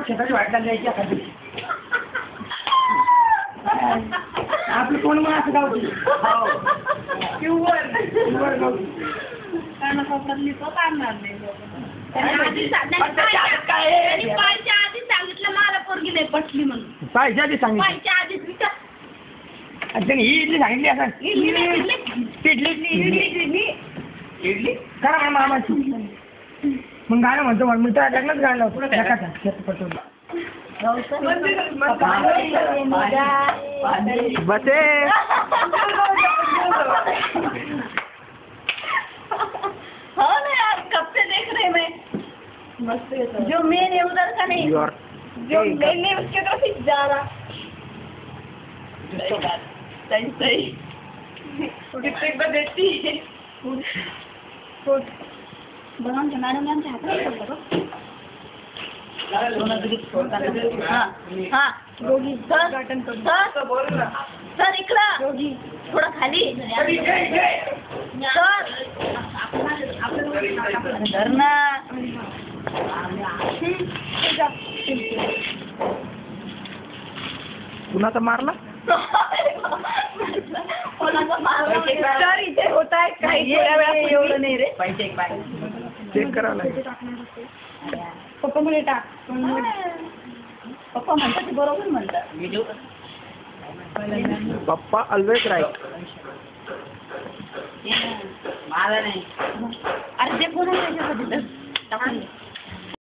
शेताची वाईट द्यायची आपलं कोण मग असं गावची मला पोरगी नाही पटली म्हणून पाहिजे आधी सांगितलं ही इडली सांगितली असं इडली करा म्हणा मामाची मग गाणं म्हणतो मग मी तर लग्नच गाणं बसे हो ना यार कब से देख रहे मैं जो मेन है उधर का नहीं जो मेन है उसके तरफ ही जा रहा सही सही कितने बदेती बनवून घ्या मॅडम आमच्या हातात हाँ दोघी सर इकडं थोडं खाली धर ना कुणाचा मारला सर इथे होत आहे काही एवढं नाही रे चेक करावं लागेल पप्पा मध्ये टाक पप्पा म्हणतात ते बरोबर म्हणतात पप्पा ऑलवेज राईट मला नाही अरे ते कोण टाकून